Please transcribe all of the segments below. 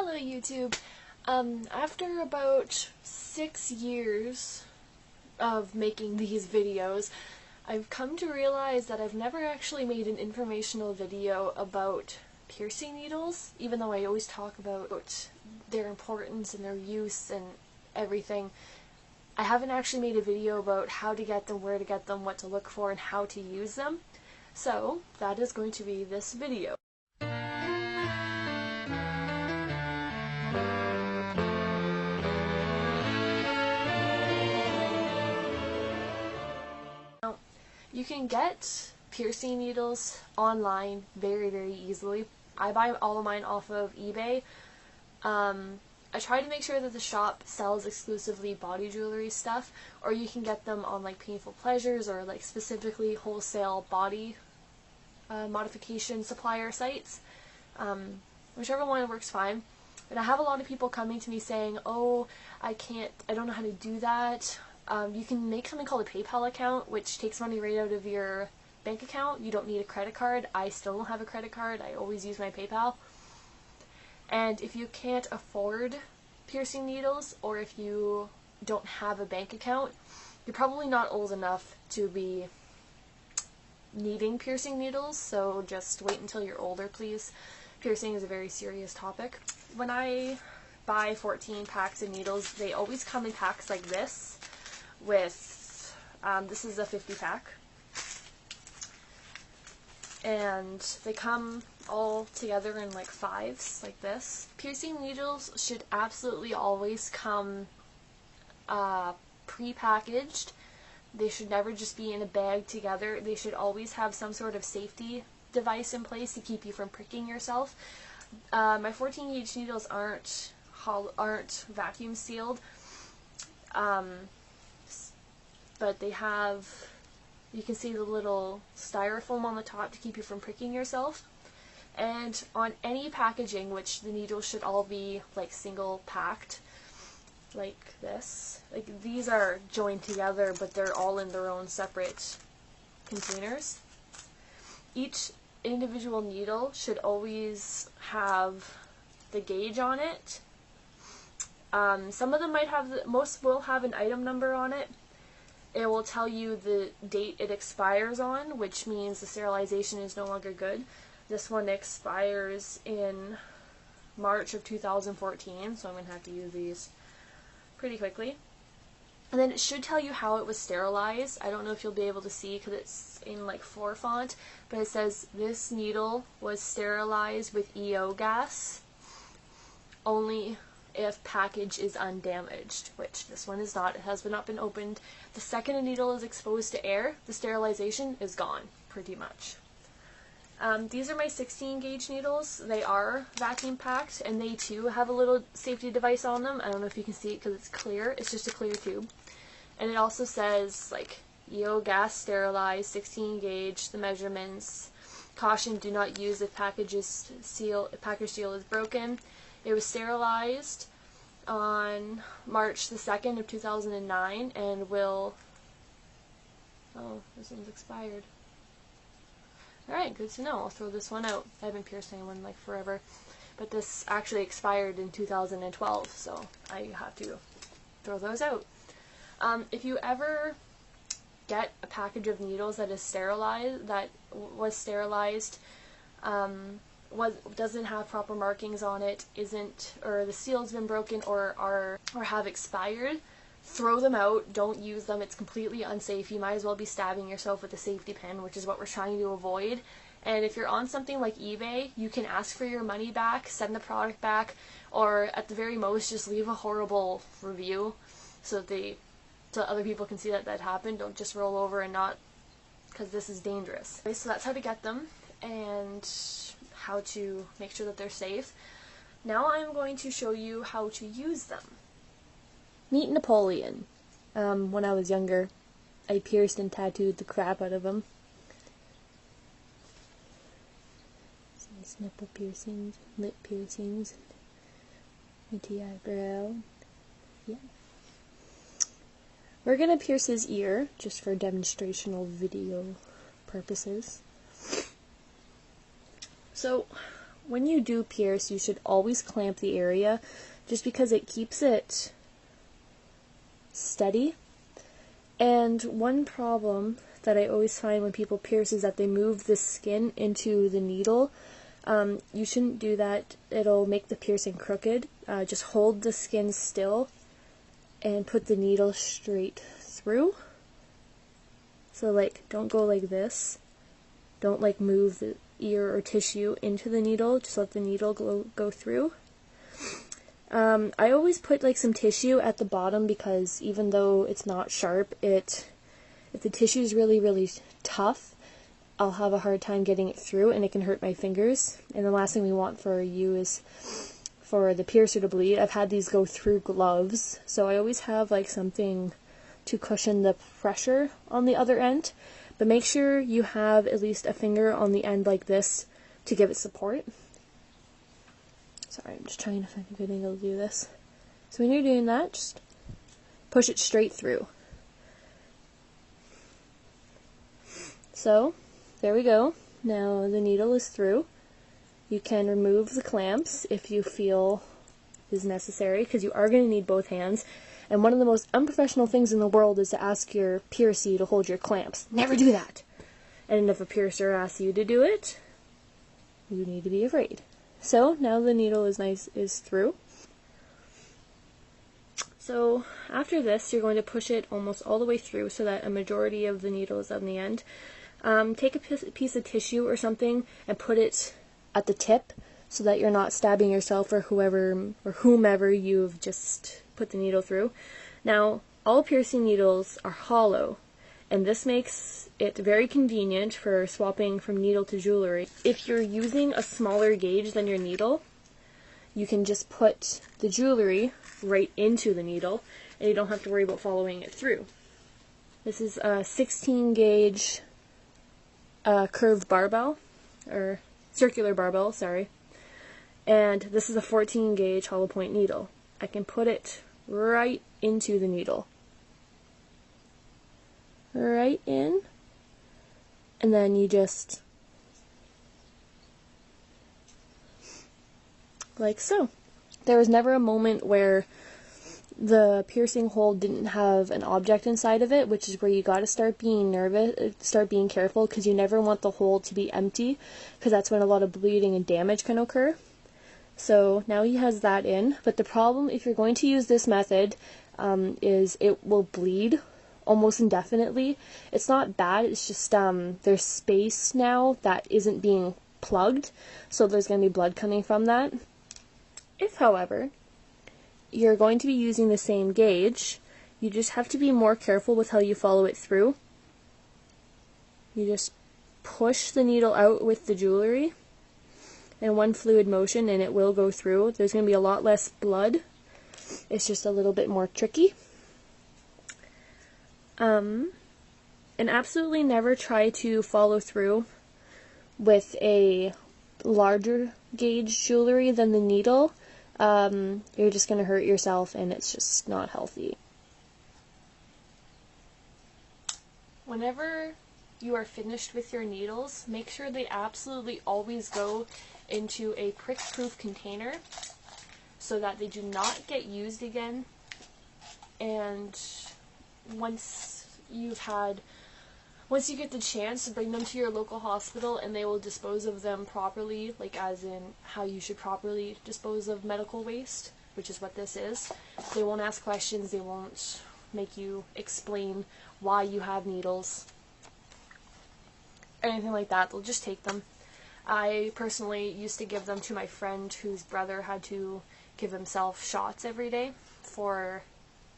Hello YouTube. After about 6 years of making these videos, I've come to realize that I've never actually made an informational video about piercing needles, even though I always talk about their importance and their use and everything. I haven't actually made a video about how to get them, where to get them, what to look for, and how to use them. So that is going to be this video. You can get piercing needles online very easily. I buy all of mine off of eBay. I try to make sure that the shop sells exclusively body jewelry stuff, or you can get them on like Painful Pleasures or like specifically wholesale body modification supplier sites. Whichever one works fine. And I have a lot of people coming to me saying, oh, I don't know how to do that. You can make something called a PayPal account, which takes money right out of your bank account. You don't need a credit card. I still don't have a credit card. I always use my PayPal. And if you can't afford piercing needles, or if you don't have a bank account, you're probably not old enough to be needing piercing needles, so just wait until you're older, please. Piercing is a very serious topic. When I buy 14 packs of needles, they always come in packs like this. With, this is a 50 pack, and they come all together in like fives, like this. Piercing needles should absolutely always come pre-packaged. They should never just be in a bag together. They should always have some sort of safety device in place to keep you from pricking yourself. My 14 gauge needles aren't vacuum sealed. But they have, you can see the little styrofoam on the top to keep you from pricking yourself. And on any packaging, which the needles should all be like single packed, like this. Like these are joined together, but they're all in their own separate containers. Each individual needle should always have the gauge on it. Some of them might have, most will have an item number on it. It will tell you the date it expires on, which means the sterilization is no longer good. This one expires in March of 2014, so I'm going to have to use these pretty quickly. And then it should tell you how it was sterilized. I don't know if you'll be able to see because it's in like 4 font, but it says this needle was sterilized with EO gas only if package is undamaged, which this one is not. It has not been opened. The second a needle is exposed to air, the sterilization is gone, pretty much. These are my 16 gauge needles. They are vacuum packed, and they too have a little safety device on them. I don't know if you can see it because it's clear. It's just a clear tube. And it also says like EO gas sterilized, 16 gauge, the measurements. Caution, do not use if package seal is broken. It was sterilized on March the 2nd of 2009 and will, oh, this one's expired. Alright, good to know. I'll throw this one out. I haven't pierced anyone like forever, but this actually expired in 2012, so I have to throw those out. If you ever get a package of needles that is sterilized, doesn't have proper markings on it, or the seal's been broken, or have expired, throw them out. Don't use them. It's completely unsafe. You might as well be stabbing yourself with a safety pin, which is what we're trying to avoid. And if you're on something like eBay, you can ask for your money back, send the product back, or at the very most just leave a horrible review so other people can see that happened. Don't just roll over and not, because this is dangerous. Okay, so that's how to get them and how to make sure that they're safe. Now I'm going to show you how to use them. Meet Napoleon. When I was younger, I pierced and tattooed the crap out of him. Some nipple piercings, lip piercings, anti-eyebrow. Yeah. We're gonna pierce his ear, just for demonstrational video purposes. So, when you do pierce, you should always clamp the area just because it keeps it steady. And one problem that I always find when people pierce is that they move the skin into the needle. You shouldn't do that. It'll make the piercing crooked. Just hold the skin still and put the needle straight through. So like, don't go like this. Don't like move the ear or tissue into the needle. Just let the needle go through. I always put like some tissue at the bottom because even though it's not sharp, if the tissue is really, really tough, I'll have a hard time getting it through and it can hurt my fingers. And the last thing we want for you is for the piercer to bleed. I've had these go through gloves, so I always have like something to cushion the pressure on the other end. But make sure you have at least a finger on the end like this to give it support. Sorry, I'm just trying to find a good angle to do this. So when you're doing that, just push it straight through. So, there we go. Now the needle is through. You can remove the clamps if you feel is necessary, because you are going to need both hands. And one of the most unprofessional things in the world is to ask your piercee to hold your clamps. Never do that! And if a piercer asks you to do it, you need to be afraid. So, now the needle is through. So, after this, you're going to push it almost all the way through so that a majority of the needle is on the end. Take a piece of tissue or something and put it at the tip so that you're not stabbing yourself or whomever you've just put the needle through. Now, all piercing needles are hollow, and this makes it very convenient for swapping from needle to jewelry. If you're using a smaller gauge than your needle, you can just put the jewelry right into the needle, and you don't have to worry about following it through. This is a 16 gauge curved barbell, or circular barbell, sorry. And this is a 14 gauge hollow point needle. I can put it right into the needle. Right in. And then you just, like so. There was never a moment where the piercing hole didn't have an object inside of it, which is where you gotta start being careful, because you never want the hole to be empty, because that's when a lot of bleeding and damage can occur. So now he has that in, but the problem if you're going to use this method is it will bleed almost indefinitely. It's not bad, it's just there's space now that isn't being plugged, so there's going to be blood coming from that. If, however, you're going to be using the same gauge, you just have to be more careful with how you follow it through. You just push the needle out with the jewelry in one fluid motion and it will go through. There's going to be a lot less blood. It's just a little bit more tricky. And absolutely never try to follow through with a larger gauge jewelry than the needle. You're just going to hurt yourself and it's just not healthy. Whenever you are finished with your needles, make sure they absolutely always go into a prick-proof container so that they do not get used again. And once you get the chance, to bring them to your local hospital and they will dispose of them properly, like as in how you should properly dispose of medical waste, which is what this is. They won't ask questions, they won't make you explain why you have needles, anything like that. They'll just take them. I personally used to give them to my friend whose brother had to give himself shots every day for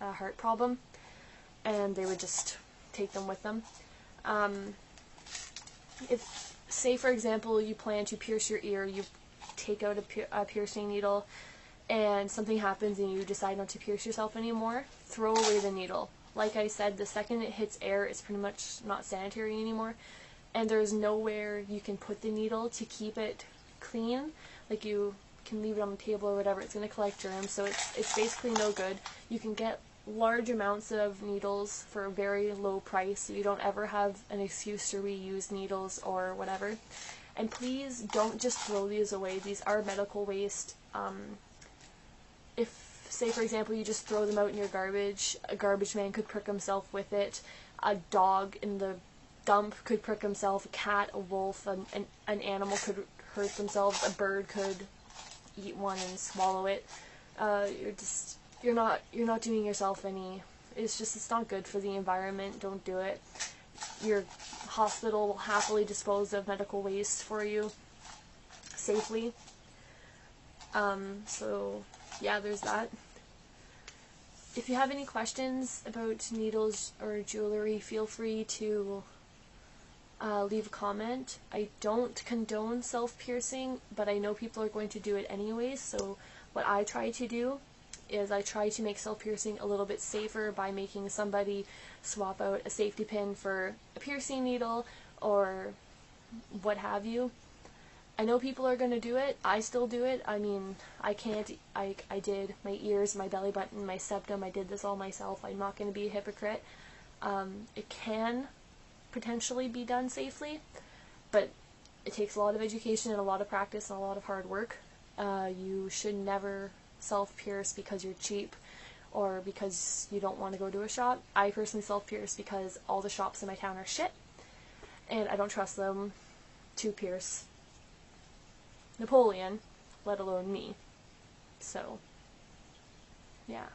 a heart problem, and they would just take them with them. If, say for example, you plan to pierce your ear, you take out a piercing needle, and something happens and you decide not to pierce yourself anymore, throw away the needle. Like I said, the second it hits air, it's pretty much not sanitary anymore, and there's nowhere you can put the needle to keep it clean. Like you can leave it on the table or whatever, it's going to collect germs, so it's basically no good. You can get large amounts of needles for a very low price, so you don't ever have an excuse to reuse needles or whatever. And please don't just throw these away. These are medical waste. If, say for example, you just throw them out in your garbage, a garbage man could prick himself with it, a dog in the dump could prick himself, a cat, a wolf, an animal could hurt themselves, a bird could eat one and swallow it. You're not doing yourself any, it's not good for the environment. Don't do it. Your hospital will happily dispose of medical waste for you safely. So yeah, there's that. If you have any questions about needles or jewelry, feel free to leave a comment. I don't condone self-piercing, but I know people are going to do it anyways, so what I try to do is I try to make self-piercing a little bit safer by making somebody swap out a safety pin for a piercing needle or what have you. I know people are going to do it. I still do it. I mean, I did my ears, my belly button, my septum. I did this all myself. I'm not going to be a hypocrite. It can potentially be done safely, but it takes a lot of education and a lot of practice and a lot of hard work. You should never self-pierce because you're cheap or because you don't want to go to a shop. I personally self-pierce because all the shops in my town are shit, and I don't trust them to pierce Napoleon, let alone me. So, yeah.